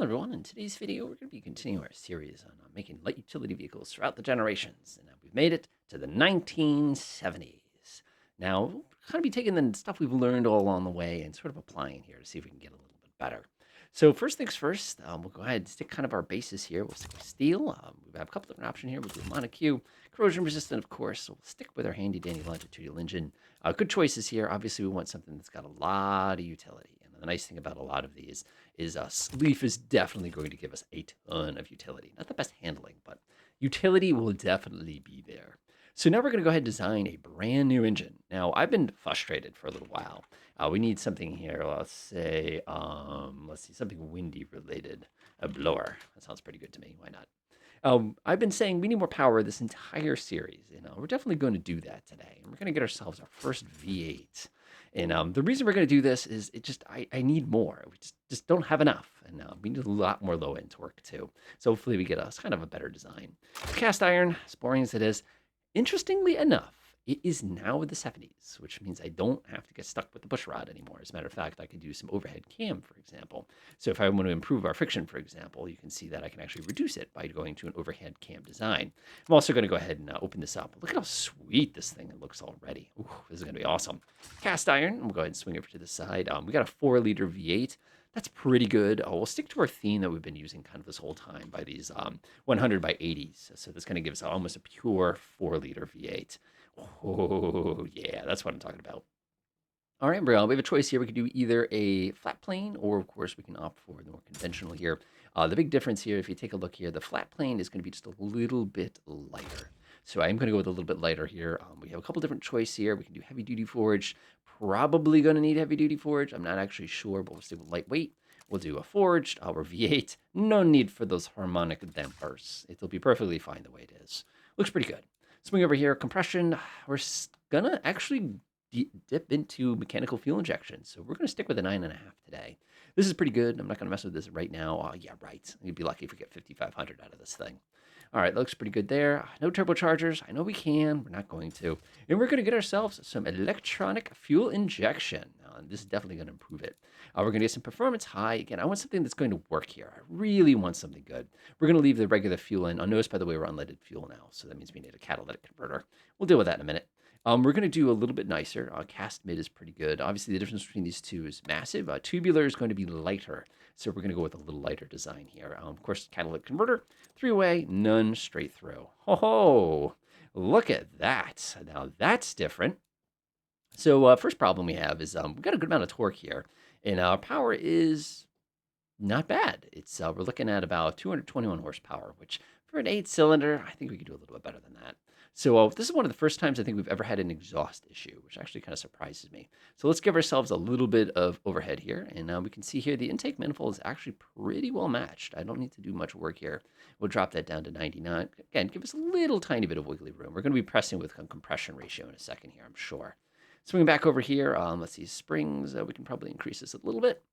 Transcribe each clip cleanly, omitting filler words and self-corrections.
everyone. In today's video, we're going to be continuing our series on making light utility vehicles throughout the generations. And we've made it to the 1970s. Now, we'll kind of be taking the stuff we've learned all along the way and sort of applying here to see if we can get a little bit better. So first things first, we'll go ahead and stick kind of our bases here. We'll stick with steel. We have a couple different options here. We'll do monocoque, corrosion resistant, of course. So we'll stick with our handy dandy longitudinal engine. Good choices here. Obviously, we want something that's got a lot of utility. And the nice thing about a lot of these is Leaf is definitely going to give us a ton of utility. Not the best handling, but utility will definitely be there. So now we're going to go ahead and design a brand new engine. Now, I've been frustrated for a little while. We need something here, let's say, something windy related. A blower. That sounds pretty good to me. Why not? I've been saying we need more power this entire series. We're definitely going to do that today. And we're going to get ourselves our first V8. And the reason we're going to do this is I need more. We just don't have enough. And we need a lot more low-end torque, too. So hopefully we get us kind of a better design. Cast iron, as boring as it is, interestingly enough, it is now the 70s, which means I don't have to get stuck with the push rod anymore. As a matter of fact, I could do some overhead cam, for example. So if I want to improve our friction, for example, you can see that I can actually reduce it by going to an overhead cam design. I'm also going to go ahead and open this up. Look at how sweet this thing looks already. Ooh, this is going to be awesome. Cast iron, we'll go ahead and swing over to the side. We got a 4-liter V8. That's pretty good. We'll stick to our theme that we've been using kind of this whole time by these 100 by 80s. So this kind of gives us almost a pure 4-liter V8. Oh, yeah, that's what I'm talking about. All right, we have a choice here. We could do either a flat plane or, of course, we can opt for the more conventional here. The big difference here, if you take a look here, the flat plane is going to be just a little bit lighter. So I'm going to go with a little bit lighter here. We have a couple different choices here. We can do heavy-duty forged. Probably going to need heavy-duty forged. I'm not actually sure, but we'll stick with lightweight. We'll do a forged, our V8. No need for those harmonic dampers. It'll be perfectly fine the way it is. Looks pretty good. Swing over here, compression. We're going to actually dip into mechanical fuel injection. So we're going to stick with a 9.5 today. This is pretty good. I'm not going to mess with this right now. Yeah, right. You'd be lucky if we get 5,500 out of this thing. All right, looks pretty good there. No turbochargers. I know we can. We're not going to. And we're going to get ourselves some electronic fuel injection. This is definitely going to improve it. We're going to get some performance high. Again, I want something that's going to work here. I really want something good. We're going to leave the regular fuel in. Notice, by the way, we're unleaded fuel now, so that means we need a catalytic converter. We'll deal with that in a minute. We're going to do a little bit nicer. Cast mid is pretty good. Obviously, the difference between these two is massive. Tubular is going to be lighter, so we're going to go with a little lighter design here. Of course, catalytic converter, 3-way, none straight through. Oh, look at that. Now, that's different. So first problem we have is we've got a good amount of torque here, and our power is not bad. It's we're looking at about 221 horsepower, which for an 8-cylinder, I think we could do a little bit better than that. So this is one of the first times I think we've ever had an exhaust issue, which actually kind of surprises me. So let's give ourselves a little bit of overhead here, and we can see here the intake manifold is actually pretty well matched. I don't need to do much work here. We'll drop that down to 99. Again, give us a little tiny bit of wiggly room. We're going to be pressing with compression ratio in a second here, I'm sure. Swinging back over here, let's see, springs. We can probably increase this a little bit.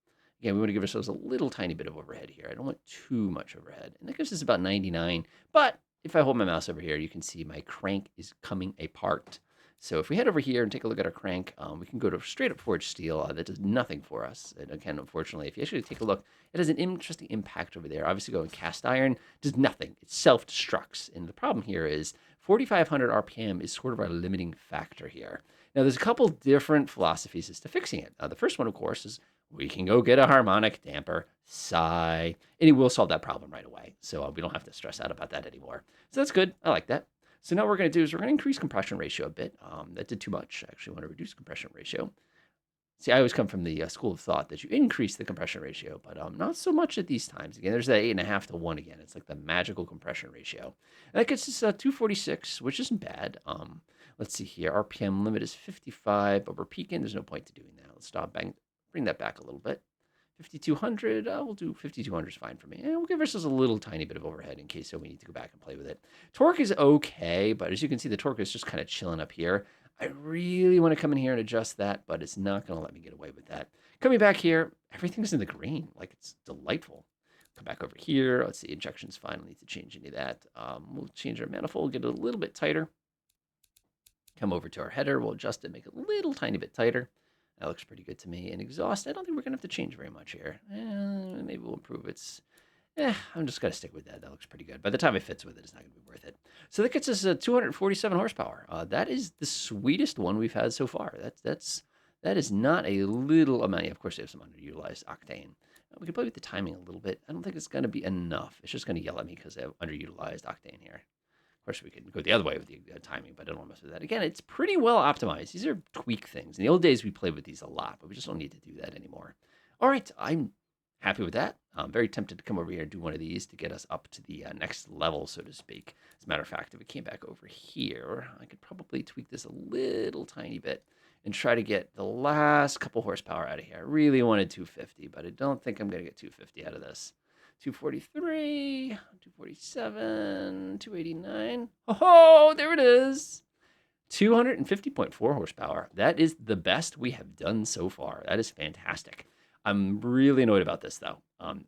Again, we want to give ourselves a little tiny bit of overhead here. I don't want too much overhead. And that gives us about 99. But if I hold my mouse over here, you can see my crank is coming apart. So if we head over here and take a look at our crank, we can go to straight up forged steel. That does nothing for us. And again, unfortunately, if you actually take a look, it has an interesting impact over there. Obviously, going cast iron does nothing. It self-destructs. And the problem here is 4,500 RPM is sort of our limiting factor here. Now, there's a couple different philosophies as to fixing it. The first one, of course, is we can go get a harmonic damper, sigh, and it will solve that problem right away. So we don't have to stress out about that anymore. So that's good. I like that. So now what we're going to do is we're going to increase compression ratio a bit. That did too much. I actually want to reduce compression ratio. See, I always come from the school of thought that you increase the compression ratio, but not so much at these times. Again, there's that 8.5 to 1 again. It's like the magical compression ratio. And that gets us 246, which isn't bad. Let's see here. RPM limit is 55, but we're peaking. There's no point to doing that. Let's stop, bring that back a little bit. 5,200, we'll do 5,200 is fine for me. And we'll give ourselves a little tiny bit of overhead in case we need to go back and play with it. Torque is okay, but as you can see, the torque is just kind of chilling up here. I really want to come in here and adjust that, but it's not going to let me get away with that. Coming back here, everything's in the green. Like, it's delightful. Come back over here. Let's see, injection's fine. Don't need to change any of that. We'll change our manifold, get it a little bit tighter. Come over to our header. We'll adjust it, make it a little tiny bit tighter. That looks pretty good to me. And exhaust, I don't think we're going to have to change very much here. Maybe we'll improve its I'm just going to stick with that. That looks pretty good. By the time it fits with it, it's not going to be worth it. So that gets us 247 horsepower. That is the sweetest one we've had so far. That is not a little amount. Of course, we have some underutilized octane. We can play with the timing a little bit. I don't think it's going to be enough. It's just going to yell at me because I have underutilized octane here. Of course, we could go the other way with the timing, but I don't want to mess with that. Again, it's pretty well optimized. These are tweak things. In the old days, we played with these a lot, but we just don't need to do that anymore. All right, I'm happy with that. I'm very tempted to come over here and do one of these to get us up to the next level, so to speak. As a matter of fact, if we came back over here, I could probably tweak this a little tiny bit and try to get the last couple horsepower out of here. I really wanted 250, but I don't think I'm going to get 250 out of this. 243, 247, 289. Oh, there it is. 250.4 horsepower. That is the best we have done so far. That is fantastic. I'm really annoyed about this, though.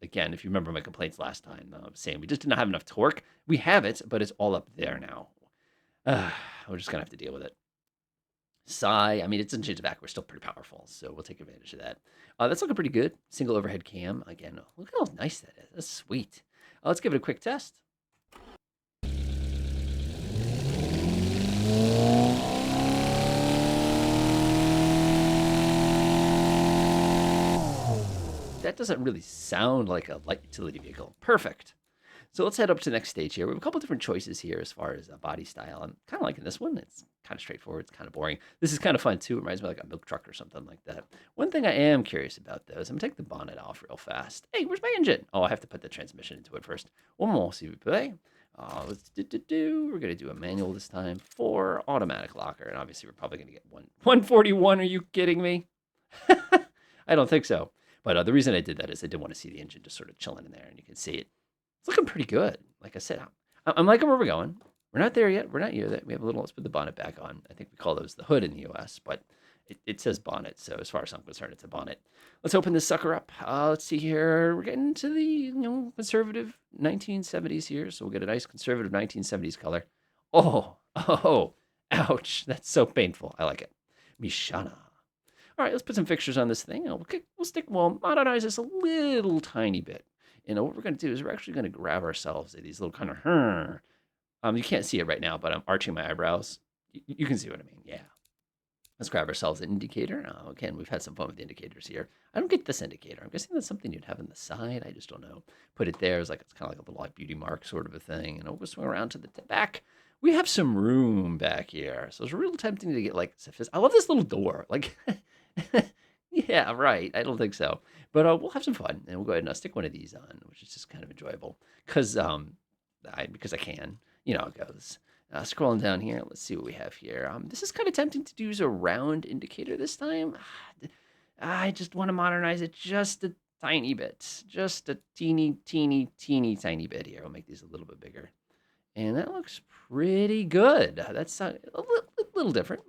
Again, if you remember my complaints last time, I was saying we just did not have enough torque. We have it, but it's all up there now. We're just going to have to deal with it. Sigh. I mean, it doesn't change the back. We're still pretty powerful, so we'll take advantage of that. That's looking pretty good. Single overhead cam. Again, look at how nice that is. That's sweet. Let's give it a quick test. That doesn't really sound like a light utility vehicle. Perfect. So let's head up to the next stage here. We have a couple different choices here as far as body style. I'm kind of liking this one. It's kind of straightforward. It's kind of boring. This is kind of fun too. It reminds me of like a milk truck or something like that. One thing I am curious about though is I'm going to take the bonnet off real fast. Hey, where's my engine? Oh, I have to put the transmission into it first. One more, s'il vous plaît. Let's do. We're going to do a manual this time for automatic locker. And obviously we're probably going to get 141. Are you kidding me? I don't think so. But the reason I did that is I did want to see the engine just sort of chilling in there, and you can see it. It's looking pretty good. Like I said, I'm liking where we're going. We're not there yet. We're not near that. We have a little, let's put the bonnet back on. I think we call those the hood in the US, but it says bonnet. So as far as I'm concerned, it's a bonnet. Let's open this sucker up. Let's see here. We're getting to the conservative 1970s here. So we'll get a nice conservative 1970s color. Oh, ouch. That's so painful. I like it. Mishana. All right, let's put some fixtures on this thing. We'll modernize this a little tiny bit. What we're going to do is we're actually going to grab ourselves these little kind of, you can't see it right now, but I'm arching my eyebrows. You can see what I mean. Yeah. Let's grab ourselves an indicator. Again, we've had some fun with the indicators here. I don't get this indicator. I'm guessing that's something you'd have on the side. I just don't know. Put it there. It's kind of like a little like beauty mark sort of a thing. We'll swing around to the back. We have some room back here. So it's real tempting to get I love this little door. Yeah, right. I don't think so. But we'll have some fun, and we'll go ahead and stick one of these on, which is just kind of enjoyable because I can. You know how it goes. Scrolling down here, let's see what we have here. This is kind of tempting to use a round indicator this time. I just want to modernize it just a tiny bit. Just a teeny tiny bit here. I'll make these a little bit bigger. And that looks pretty good. That's a little different,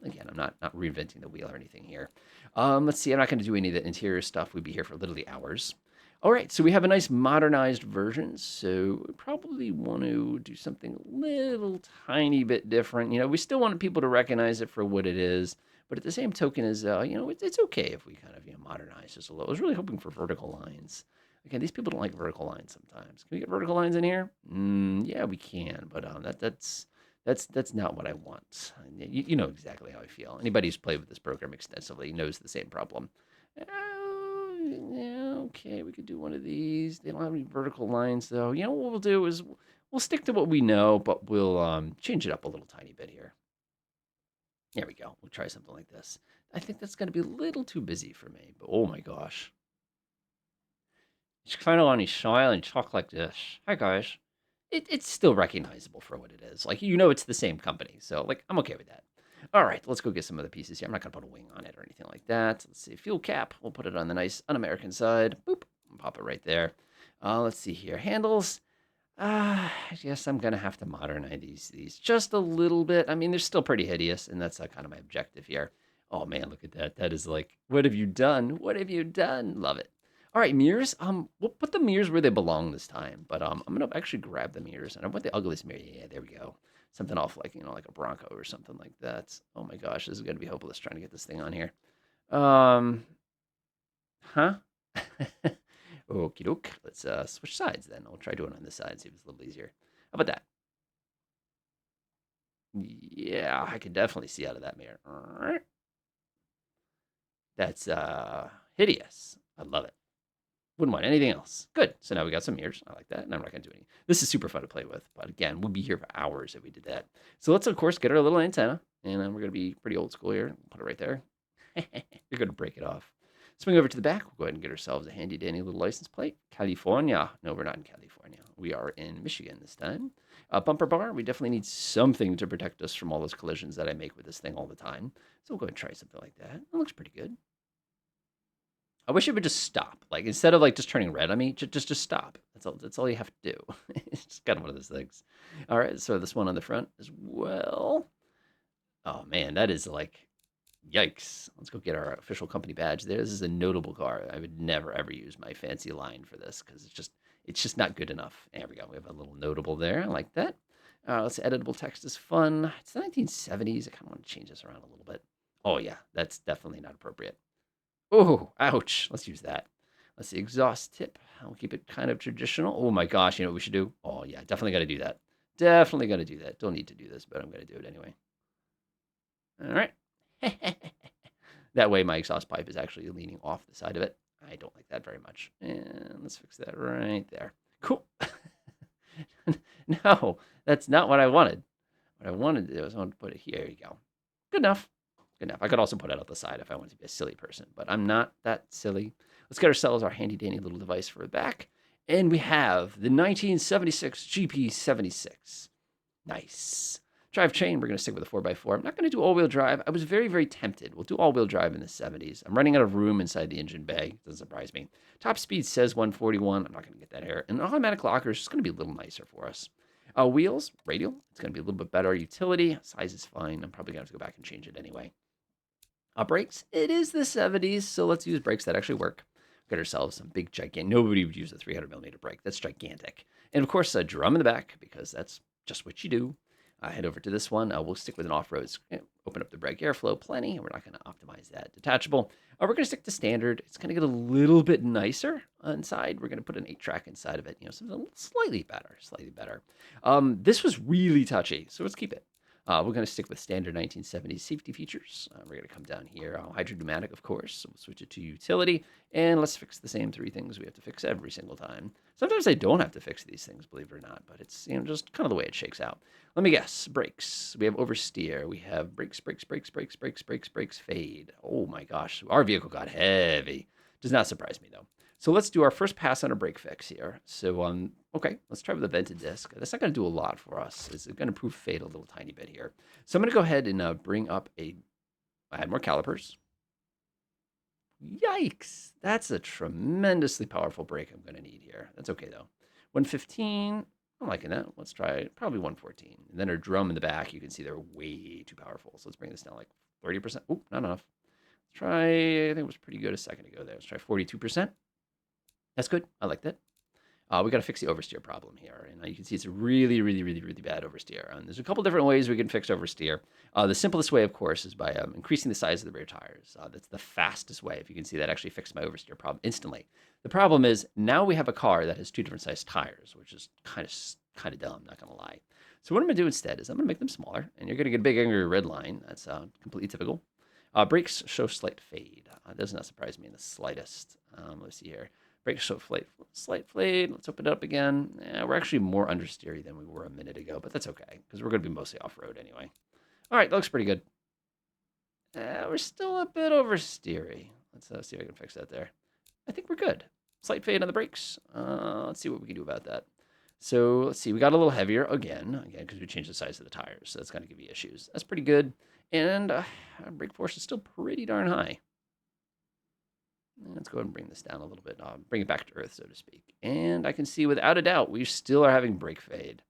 Again, I'm not reinventing the wheel or anything here. Let's see, I'm not going to do any of the interior stuff. We'd be here for literally hours. All right, so we have a nice modernized version. So we probably want to do something a little tiny bit different. We still want people to recognize it for what it is. But at the same token as, it's okay if we kind of modernize this a little. I was really hoping for vertical lines. Again, these people don't like vertical lines sometimes. Can we get vertical lines in here? Yeah, we can, but that's not what I want. You know exactly how I feel. Anybody who's played with this program extensively knows the same problem. Yeah, okay, we could do one of these. They don't have any vertical lines, though. What we'll do is we'll stick to what we know, but we'll change it up a little tiny bit here. There we go. We'll try something like this. I think that's going to be a little too busy for me, but oh my gosh. It's kind of on his style and talk like this. Hi, guys. It's still recognizable for what it is. It's the same company. So, I'm okay with that. All right, let's go get some other pieces here. I'm not going to put a wing on it or anything like that. Let's see. Fuel cap. We'll put it on the nice un-American side. Boop. Pop it right there. Let's see here. Handles. I guess I'm going to have to modernize these just a little bit. I mean, they're still pretty hideous, and that's kind of my objective here. Oh, man, look at that. That is what have you done? What have you done? Love it. All right, mirrors. We'll put the mirrors where they belong this time. But I'm gonna actually grab the mirrors, and I want the ugliest mirror. Yeah, there we go. Something off like a Bronco or something like that. Oh my gosh, this is gonna be hopeless trying to get this thing on here. Huh? Okie doke. Let's switch sides then. I'll try doing it on this side, see if it's a little easier. How about that? Yeah, I can definitely see out of that mirror. That's hideous. I love it. Wouldn't want anything else. Good. So now we got some mirrors. I like that. And I'm not going to do any. This is super fun to play with. But again, we'd be here for hours if we did that. So let's, of course, get our little antenna. And then we're going to be pretty old school here. Put it right there. You're going to break it off. Swing over to the back. We'll go ahead and get ourselves a handy dandy little license plate. California. No, we're not in California. We are in Michigan this time. Bumper bar. We definitely need something to protect us from all those collisions that I make with this thing all the time. So we'll go ahead and try something like that. It looks pretty good. I wish it would just stop. Like instead of like just turning red on me, just stop. That's all you have to do. It's just kind of one of those things. All right, so this one on the front as well. Oh man, that is like yikes. Let's go get our official company badge there. This is a notable car. I would never ever use my fancy line for this because it's just not good enough. There we go. We have a little notable there. I like that. Let's editable text is fun. It's the 1970s. I kind of want to change this around a little bit. Oh yeah, that's definitely not appropriate. Oh, ouch. Let's use that. Let's see, exhaust tip. I'll keep it kind of traditional. Oh my gosh, you know what we should do? Oh yeah, definitely got to do that. Definitely got to do that. Don't need to do this, but I'm going to do it anyway. All right. That way my exhaust pipe is actually leaning off the side of it. I don't like that very much. And let's fix that right there. Cool. No, that's not what I wanted. What I wanted to do is I wanted to put it here. There you go. Good enough. Good enough. I could also put it out the side if I wanted to be a silly person, but I'm not that silly. Let's get ourselves our handy dandy little device for the back. And we have the 1976 GP76. Nice. Drivetrain, we're going to stick with a 4x4. I'm not going to do all-wheel drive. I was very, very tempted. We'll do all-wheel drive in the 70s. I'm running out of room inside the engine bay. Doesn't surprise me. Top speed says 141. I'm not going to get that here. And automatic locker is just going to be a little nicer for us. Wheels, radial. It's going to be a little bit better. Utility, size is fine. I'm probably going to have to go back and change it anyway. Brakes, it is the 70s, so let's use brakes that actually work. Get ourselves some big, gigantic, nobody would use a 300mm brake. That's gigantic. And of course, a drum in the back, because that's just what you do. Head over to this one. We'll stick with an off-road. Open up the brake airflow plenty. We're not going to optimize that. Detachable. We're going to stick to standard. It's going to get a little bit nicer inside. We're going to put an 8-track inside of it. You know, something slightly better, This was really touchy, so let's keep it. We're going to stick with standard 1970s safety features. We're going to come down here. Hydrodynamic, of course. So we'll switch it to utility. And let's fix the same 3 things we have to fix every single time. Sometimes I don't have to fix these things, believe it or not. But it's just kind of the way it shakes out. Let me guess. Brakes. We have oversteer. We have brakes, fade. Oh my gosh. Our vehicle got heavy. Does not surprise me, though. So let's do our first pass on a brake fix here. So, okay, let's try with a vented disc. That's not going to do a lot for us. It's going to improve fade a little tiny bit here. So I'm going to go ahead and bring up add more calipers. Yikes! That's a tremendously powerful brake I'm going to need here. That's okay, though. 115, I'm liking that. Let's try probably 114. And then our drum in the back, you can see they're way too powerful. So let's bring this down like 30%. Oh, not enough. Let's try, I think it was pretty good a second ago there. Let's try 42%. That's good. I like that. We got to fix the oversteer problem here. And you can see it's a really, really, really, really bad oversteer. And there's a couple different ways we can fix oversteer. The simplest way, of course, is by increasing the size of the rear tires. That's the fastest way. If you can see, that actually fixed my oversteer problem instantly. The problem is now we have a car that has 2 different sized tires, which is kind of dumb, not going to lie. So what I'm going to do instead is I'm going to make them smaller. And you're going to get a big angry red line. That's completely typical. Brakes show slight fade. That does not surprise me in the slightest. Let's see here. Brakes show slight fade. Let's open it up again. We're actually more understeery than we were a minute ago, but that's okay, because we're going to be mostly off-road anyway. All right, that looks pretty good. We're still a bit oversteery. Let's see if I can fix that there. I think we're good. Slight fade on the brakes. Let's see what we can do about that. So let's see. We got a little heavier again, because we changed the size of the tires, so that's going to give you issues. That's pretty good. And our brake force is still pretty darn high. Let's go ahead and bring this down a little bit. Bring it back to earth, so to speak. And I can see without a doubt, we still are having brake fade.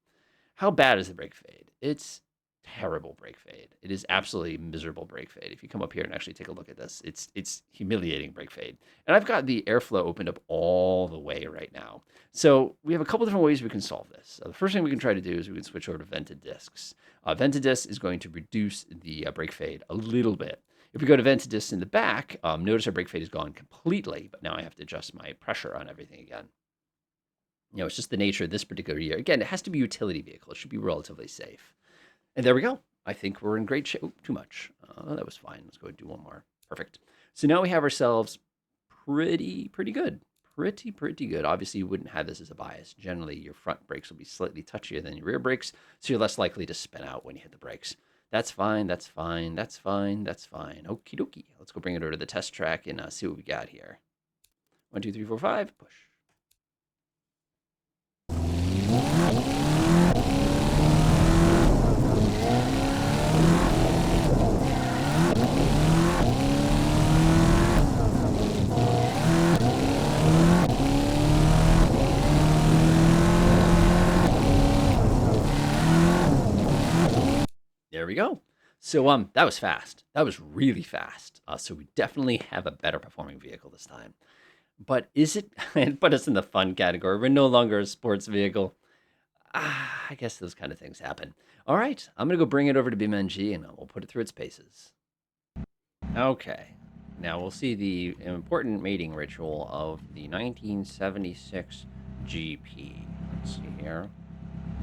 How bad is the brake fade? It's terrible brake fade. It is absolutely miserable brake fade. If you come up here and actually take a look at this, it's humiliating brake fade. And I've got the airflow opened up all the way right now. So we have a couple different ways we can solve this. The first thing we can try to do is we can switch over to vented discs. Vented disc is going to reduce the brake fade a little bit. If we go to vent assist in the back, notice our brake fade is gone completely, but now I have to adjust my pressure on everything again. It's just the nature of this particular year. Again, it has to be a utility vehicle. It should be relatively safe. And there we go. I think we're in great shape. Too much. That was fine. Let's go and do one more. Perfect. So now we have ourselves pretty good. Pretty good. Obviously, you wouldn't have this as a bias. Generally, your front brakes will be slightly touchier than your rear brakes, so you're less likely to spin out when you hit the brakes. That's fine. That's fine. Okie dokie. Let's go bring it over to the test track and see what we got here. 1, 2, 3, 4, 5. Push. There we go. So that was fast. That was really fast. So we definitely have a better performing vehicle this time. But is it? It put us in the fun category. We're no longer a sports vehicle. I guess those kind of things happen. All right, I'm gonna go bring it over to BeamNG and we'll put it through its paces. Okay, now we'll see the important mating ritual of the 1976 GP. Let's see here.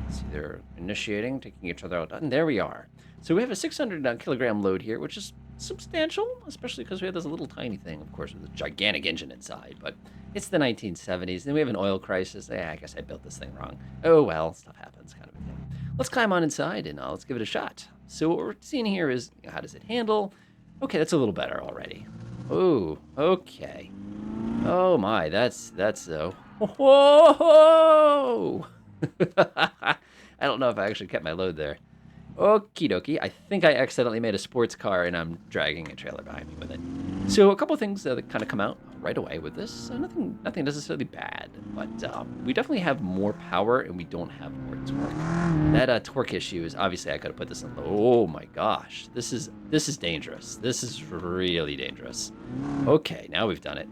See, they're initiating, taking each other out, and there we are. So we have a 600 kilogram load here, which is substantial, especially because we have this little tiny thing, of course, with a gigantic engine inside, but it's the 1970s. Then we have an oil crisis. I guess I built this thing wrong. Oh, well, stuff happens, kind of a thing. Let's climb on inside and let's give it a shot. So what we're seeing here is, how does it handle? Okay, that's a little better already. Oh, okay. Oh my, that's whoa! I don't know if I actually kept my load there. Okie dokie. I think I accidentally made a sports car and I'm dragging a trailer behind me with it. So a couple of things that kind of come out right away with this. Nothing necessarily bad, but we definitely have more power and we don't have more torque. That torque issue is obviously I could have put this in low. Oh my gosh, this is dangerous. This is really dangerous. Okay, now we've done it.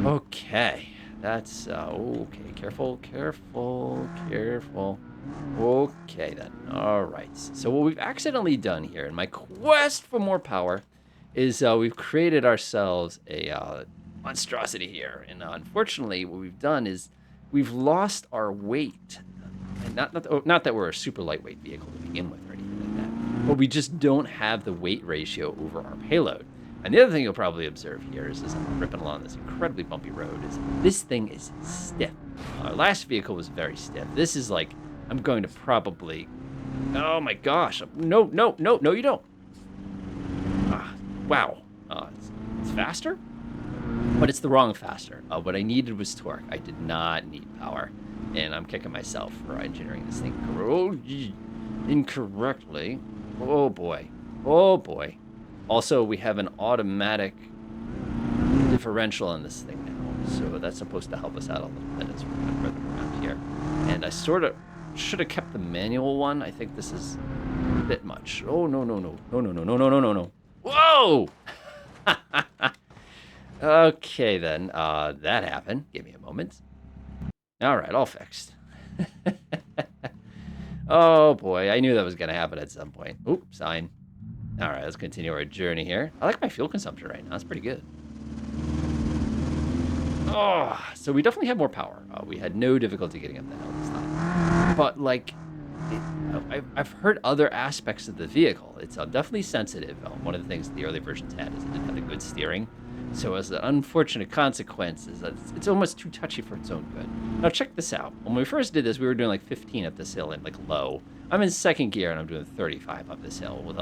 Okay. That's, okay, careful. Okay, then. All right. So what we've accidentally done here in my quest for more power is we've created ourselves a monstrosity here. And unfortunately, what we've done is we've lost our weight. And not that we're a super lightweight vehicle to begin with or anything like that, but we just don't have the weight ratio over our payload. And the other thing you'll probably observe here is as I'm ripping along this incredibly bumpy road is this thing is stiff. Our last vehicle was very stiff. This is like, I'm going to probably, oh my gosh. No, you don't. Wow. It's faster, but it's the wrong faster. What I needed was torque. I did not need power. And I'm kicking myself for engineering this thing incorrectly. Oh boy. Also, we have an automatic differential in this thing now, so that's supposed to help us out a little bit as we're rhythm around here. And I sort of should have kept the manual one. I think this is a bit much. Oh, no. Whoa! Okay, then. That happened. Give me a moment. All right, all fixed. Oh, boy. I knew that was going to happen at some point. Oop, sign. All right, let's continue our journey here. I like my fuel consumption right now. It's pretty good. Oh, so we definitely have more power. We had no difficulty getting up the hill this time. But, like, I've heard other aspects of the vehicle. It's definitely sensitive. One of the things the early versions had is it didn't have the good steering. So as an unfortunate consequence is that it's almost too touchy for its own good. Now check this out. When we first did this, we were doing like 15 up this hill and like low. I'm in second gear and I'm doing 35 up this hill with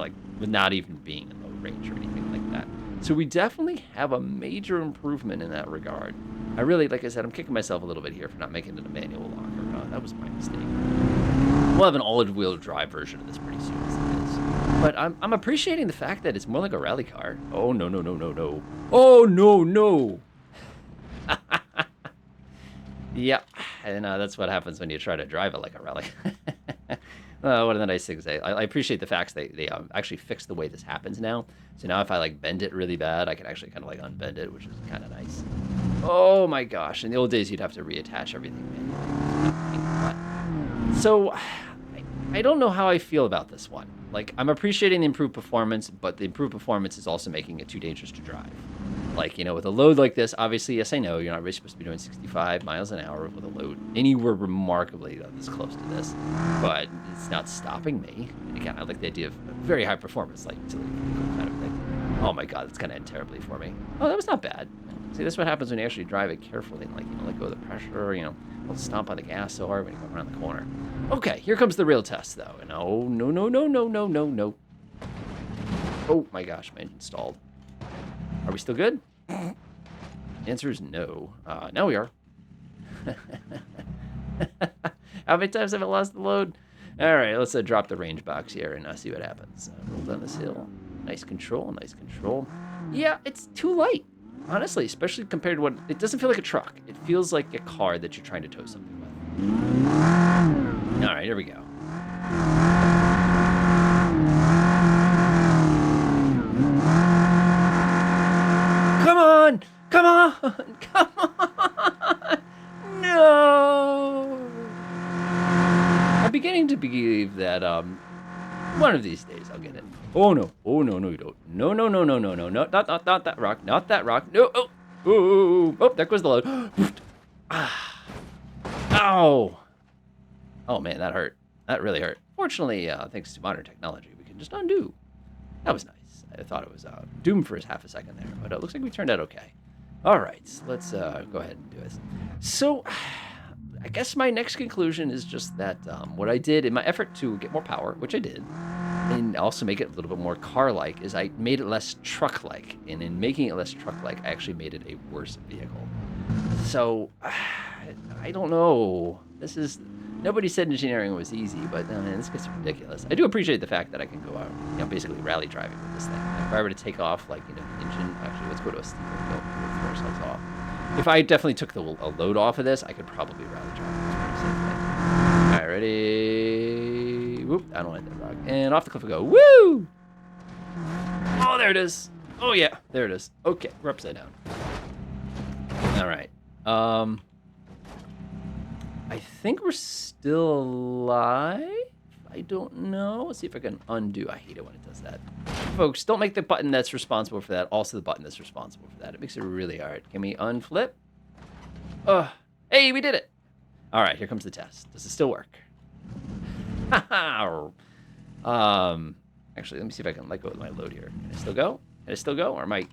not even being in low range or anything like that. So we definitely have a major improvement in that regard. I really, like I said, I'm kicking myself a little bit here for not making it a manual longer. That was my mistake. We'll have an all-wheel drive version of this pretty soon as it is. But I'm appreciating the fact that it's more like a rally car. Oh, no. Oh, no. Yep, and that's what happens when you try to drive it like a rally. One of the nice things, I appreciate the fact they actually fixed the way this happens now. So now if I like bend it really bad, I can actually kind of like unbend it, which is kind of nice. Oh my gosh, in the old days you'd have to reattach everything manually. So I don't know how I feel about this one. Like, I'm appreciating the improved performance, but the improved performance is also making it too dangerous to drive. Like, with a load like this, obviously, yes, I know you're not really supposed to be doing 65 miles an hour with a load anywhere remarkably this close to this, but it's not stopping me. And again, I like the idea of very high performance, like utility vehicle kind of thing. Oh my god, it's going to end terribly for me. Oh, that was not bad. See, that's what happens when you actually drive it carefully and, like, let go of the pressure, don't stomp on the gas so hard when you go around the corner. Okay, here comes the real test, though. And oh, no, no, no, no, no, no, no. Oh my gosh, my engine stalled. Are we still good? The answer is no. Now we are. How many times have I lost the load? All right, let's drop the range box here and see what happens. Roll down this hill. Nice control, nice control. Yeah, it's too light. Honestly, especially compared to what... It doesn't feel like a truck. It feels like a car that you're trying to tow something with. All right, here we go. Come on! Come on! Come on! No! I'm beginning to believe that, one of these days I'll get it. Oh no! Oh no! No, you don't! No! No! No! No! No! No! No! Not that rock! Not that rock! No! Oh! Oh! Oh! There goes the load! Ah! Ow! Oh man, that hurt. That really hurt. Fortunately, thanks to modern technology, we can just undo. That was nice. I thought it was doomed for half a second there, but it looks like we turned out okay. All right, let's go ahead and do this. So, I guess my next conclusion is just that what I did in my effort to get more power, which I did, and also make it a little bit more car-like, is I made it less truck-like. And in making it less truck-like, I actually made it a worse vehicle. So, I don't know. Nobody said engineering was easy, but this gets ridiculous. I do appreciate the fact that I can go out, basically rally driving with this thing. If I were to take off, like, the engine, actually, let's go to a steeper hill. We'll throw ourselves off. If I definitely took a load off of this, I could probably rally drive this pretty safely. All right, ready? Whoop, I don't like that rock. And off the cliff we go. Woo! Oh, there it is. Oh, yeah, there it is. Okay, we're upside down. All right. I think we're still alive. I don't know. Let's see if I can undo. I hate it when it does that. Folks, don't make the button that's responsible for that also the button that's responsible for that. It makes it really hard. Can we unflip? Hey, we did it. All right, here comes the test. Does it still work? Actually, let me see if I can let go of my load here. Can I still go? Can I still go? Or am I...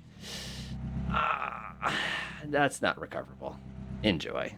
that's not recoverable. Enjoy.